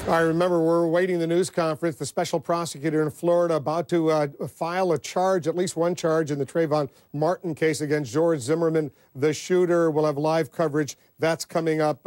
I remember we're awaiting the news conference. The special prosecutor in Florida about to file a charge, at least one charge, in the Trayvon Martin case against George Zimmerman, the shooter. We'll have live coverage. That's coming up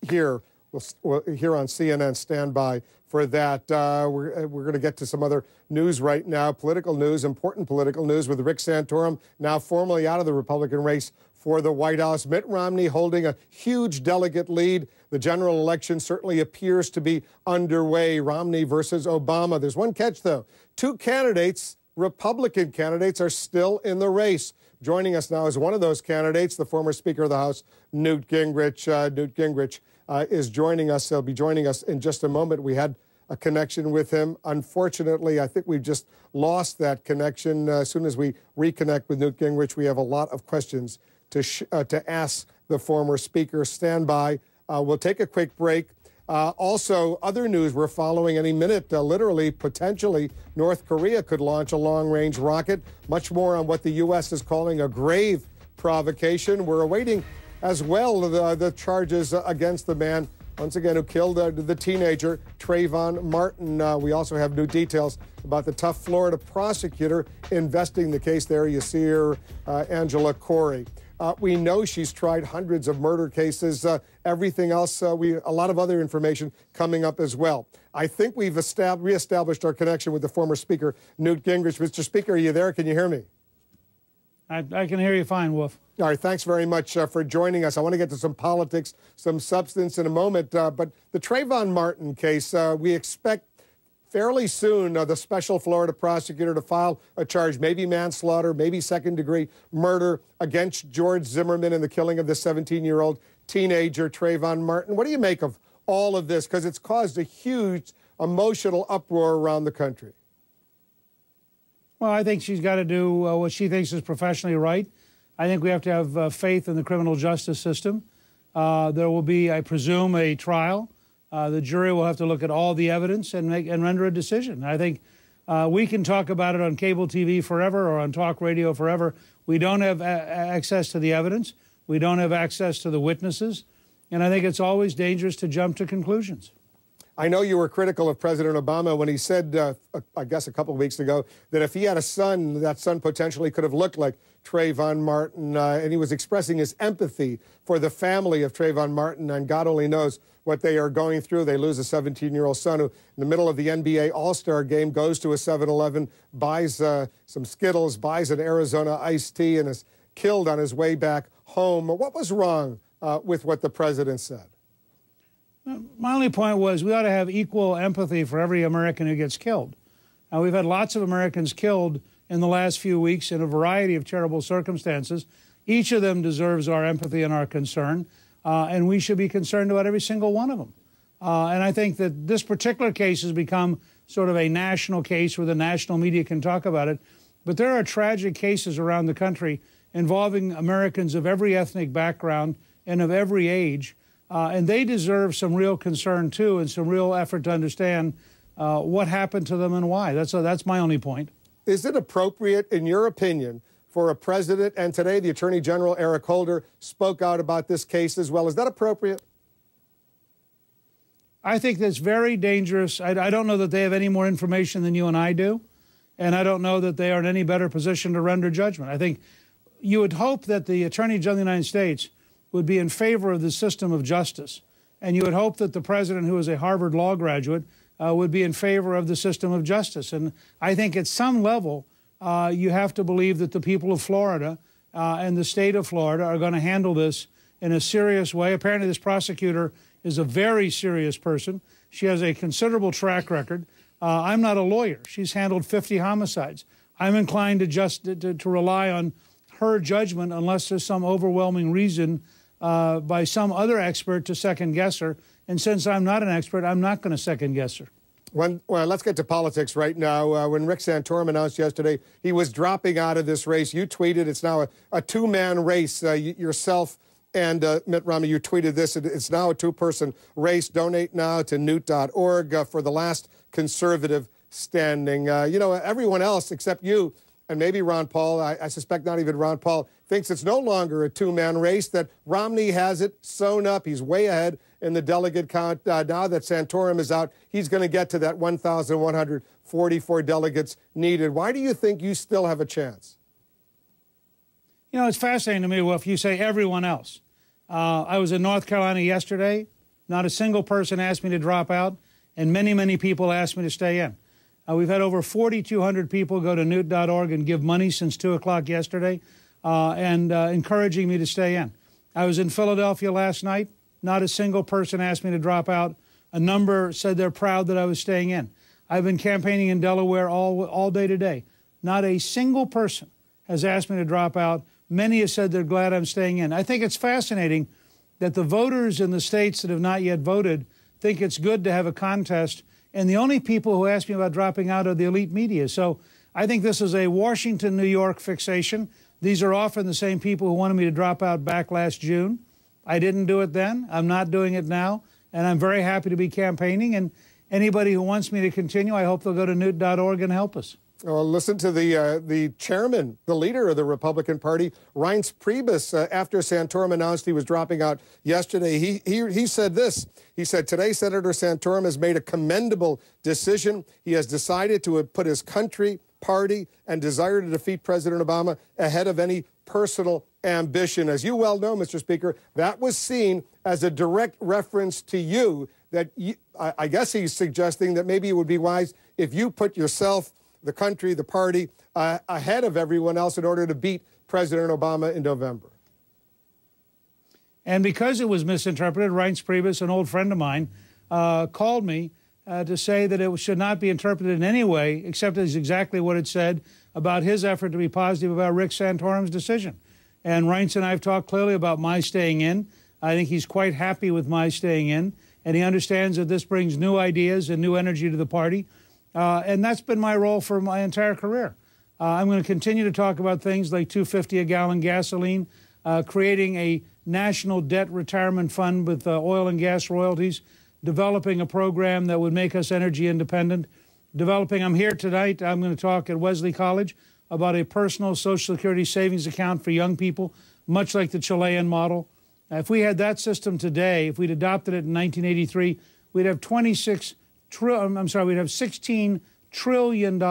here. We'll here on CNN. Stand by for that. We're going to get to some other news right now, political news, important political news, with Rick Santorum now formally out of the Republican race for the White House. Mitt Romney holding a huge delegate lead. The general election certainly appears to be underway. Romney versus Obama. There's one catch, though. Two candidates, Republican candidates, are still in the race. Joining us now is one of those candidates, the former Speaker of the House, Newt Gingrich. Newt Gingrich is joining us. He'll be joining us in just a moment. We had a connection with him. Unfortunately, I think we've just lost that connection. As soon as we reconnect with Newt Gingrich, we have a lot of questions to ask the former speaker. Stand by. We'll take a quick break. Also, other news we're following any minute. Literally, potentially, North Korea could launch a long-range rocket. Much more on what the U.S. is calling a grave provocation. We're awaiting as well the charges against the man, once again, who killed the teenager, Trayvon Martin. We also have new details about the tough Florida prosecutor investing the case there. You see her, Angela Corey. We know she's tried hundreds of murder cases. Everything else, a lot of other information coming up as well. I think we've reestablished our connection with the former Speaker, Newt Gingrich. Mr. Speaker, are you there? Can you hear me? I can hear you fine, Wolf. All right, thanks very much for joining us. I want to get to some politics, some substance in a moment. But the Trayvon Martin case, we expect fairly soon the special Florida prosecutor to file a charge, maybe manslaughter, maybe second-degree murder against George Zimmerman in the killing of the 17-year-old teenager, Trayvon Martin. What do you make of all of this? Because it's caused a huge emotional uproar around the country. Well, I think she's got to do what she thinks is professionally right. I think we have to have faith in the criminal justice system. There will be, I presume, a trial. The jury will have to look at all the evidence and render a decision. I think we can talk about it on cable TV forever or on talk radio forever. We don't have access to the evidence. We don't have access to the witnesses. And I think it's always dangerous to jump to conclusions. I know you were critical of President Obama when he said, I guess a couple of weeks ago, that if he had a son, that son potentially could have looked like Trayvon Martin. And he was expressing his empathy for the family of Trayvon Martin. And God only knows what they are going through. They lose a 17-year-old son who, in the middle of the NBA All-Star game, goes to a 7-Eleven, buys some Skittles, buys an Arizona iced tea, and is killed on his way back home. What was wrong with what the president said? My only point was we ought to have equal empathy for every American who gets killed. Now, we've had lots of Americans killed in the last few weeks in a variety of terrible circumstances. Each of them deserves our empathy and our concern, and we should be concerned about every single one of them. And I think that this particular case has become sort of a national case where the national media can talk about it. But there are tragic cases around the country involving Americans of every ethnic background and of every age. And they deserve some real concern, too, and some real effort to understand what happened to them and why. That's my only point. Is it appropriate, in your opinion, for a president, and today the Attorney General Eric Holder spoke out about this case as well, is that appropriate? I think that's very dangerous. I don't know that they have any more information than you and I do, and I don't know that they are in any better position to render judgment. I think you would hope that the Attorney General of the United States would be in favor of the system of justice. And you would hope that the president, who is a Harvard law graduate, would be in favor of the system of justice. And I think at some level, you have to believe that the people of Florida and the state of Florida are going to handle this in a serious way. Apparently, this prosecutor is a very serious person. She has a considerable track record. I'm not a lawyer. She's handled 50 homicides. I'm inclined to rely on her judgment unless there's some overwhelming reason by some other expert to second-guess her. And since I'm not an expert, I'm not going to second-guess her. Well, let's get to politics right now. When Rick Santorum announced yesterday he was dropping out of this race, you tweeted it's now a two-man race. Yourself and Mitt Romney, you tweeted this. It's now a two-person race. Donate now to newt.org for the last conservative standing. You know, everyone else except you and maybe Ron Paul, I suspect not even Ron Paul, thinks it's no longer a two-man race, that Romney has it sewn up. He's way ahead in the delegate count. Now that Santorum is out, he's going to get to that 1,144 delegates needed. Why do you think you still have a chance? You know, it's fascinating to me, well, if you say everyone else. I was in North Carolina yesterday. Not a single person asked me to drop out, and many, many people asked me to stay in. We've had over 4,200 people go to newt.org and give money since 2 o'clock yesterday and encouraging me to stay in. I was in Philadelphia last night. Not a single person asked me to drop out. A number said they're proud that I was staying in. I've been campaigning in Delaware all day today. Not a single person has asked me to drop out. Many have said they're glad I'm staying in. I think it's fascinating that the voters in the states that have not yet voted think it's good to have a contest, and the only people who ask me about dropping out are the elite media. So I think this is a Washington, New York fixation. These are often the same people who wanted me to drop out back last June. I didn't do it then. I'm not doing it now, and I'm very happy to be campaigning. And anybody who wants me to continue, I hope they'll go to newt.org and help us. Well, listen to the chairman, the leader of the Republican Party, Reince Priebus, after Santorum announced he was dropping out yesterday. He said this. He said, today, Senator Santorum has made a commendable decision. He has decided to put his country, party, and desire to defeat President Obama ahead of any personal ambition. As you well know, Mr. Speaker, that was seen as a direct reference to you, that I guess he's suggesting that maybe it would be wise if you put yourself, the country, the party, ahead of everyone else in order to beat President Obama in November. And because it was misinterpreted, Reince Priebus, an old friend of mine, called me to say that it should not be interpreted in any way except as exactly what it said about his effort to be positive about Rick Santorum's decision. And Reince and I have talked clearly about my staying in. I think he's quite happy with my staying in, and he understands that this brings new ideas and new energy to the party. And that's been my role for my entire career. I'm going to continue to talk about things like $2.50 a gallon gasoline, creating a national debt retirement fund with oil and gas royalties, developing a program that would make us energy independent, I'm here tonight, I'm going to talk at Wesley College about a personal Social Security savings account for young people, much like the Chilean model. If we had that system today, if we'd adopted it in 1983, we'd have $16 trillion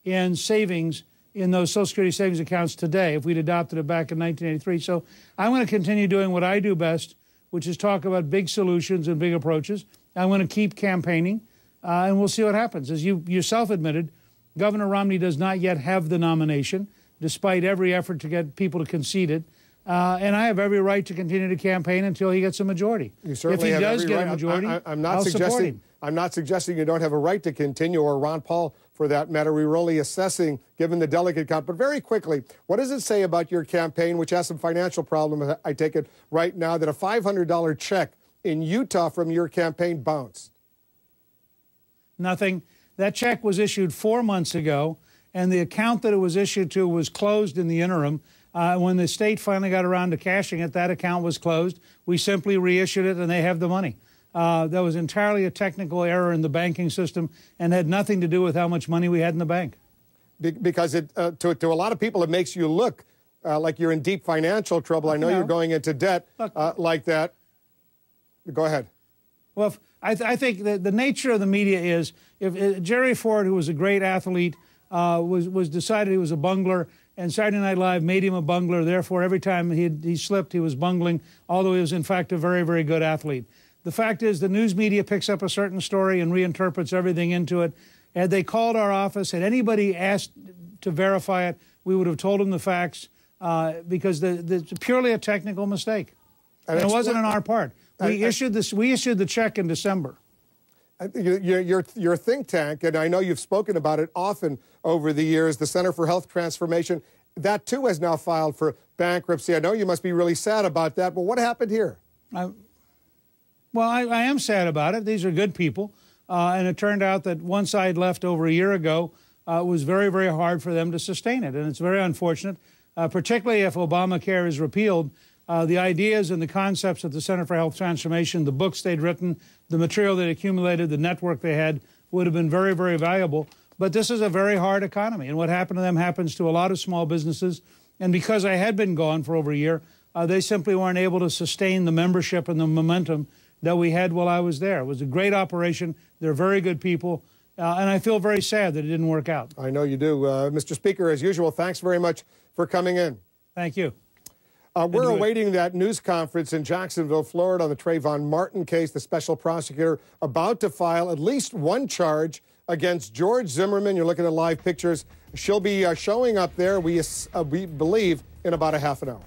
in savings in those Social Security savings accounts today if we'd adopted it back in 1983. So I'm going to continue doing what I do best, which is talk about big solutions and big approaches. I'm going to keep campaigning, and we'll see what happens. As you yourself admitted, Governor Romney does not yet have the nomination, despite every effort to get people to concede it. And I have every right to continue to campaign until he gets a majority. You certainly have every right. If he does get a majority, I'll support him. I'm not suggesting you don't have a right to continue, or Ron Paul for that matter. We were only assessing, given the delegate count. But very quickly, what does it say about your campaign, which has some financial problems, I take it right now, that a $500 check in Utah from your campaign bounced? Nothing. That check was issued 4 months ago, and the account that it was issued to was closed in the interim. When the state finally got around to cashing it, that account was closed. We simply reissued it, and they have the money. That was entirely a technical error in the banking system and had nothing to do with how much money we had in the bank. Because to a lot of people, it makes you look like you're in deep financial trouble. I know you're going into debt like that. Go ahead. Well, I think that the nature of the media is, if Jerry Ford, who was a great athlete, was decided he was a bungler, and Saturday Night Live made him a bungler. Therefore, every time he slipped, he was bungling, although he was, in fact, a very, very good athlete. The fact is the news media picks up a certain story and reinterprets everything into it. Had they called our office, had anybody asked to verify it, we would have told them the facts because it's purely a technical mistake. And it wasn't on our part. We issued the check in December. Your think tank, and I know you've spoken about it often over the years, the Center for Health Transformation, that too has now filed for bankruptcy. I know you must be really sad about that, but what happened here? Well, I am sad about it. These are good people. And it turned out that once I had left over a year ago, it was very, very hard for them to sustain it. And it's very unfortunate, particularly if Obamacare is repealed. The ideas and the concepts of the Center for Health Transformation, the books they'd written, the material they'd accumulated, the network they had, would have been very, very valuable. But this is a very hard economy, and what happened to them happens to a lot of small businesses. And because I had been gone for over a year, they simply weren't able to sustain the membership and the momentum that we had while I was there. It was a great operation. They're very good people, and I feel very sad that it didn't work out. I know you do. Mr. Speaker, as usual, thanks very much for coming in. Thank you. We're awaiting that news conference in Jacksonville, Florida, on the Trayvon Martin case. The special prosecutor about to file at least one charge against George Zimmerman. You're looking at live pictures. She'll be showing up there, we believe, in about a half an hour.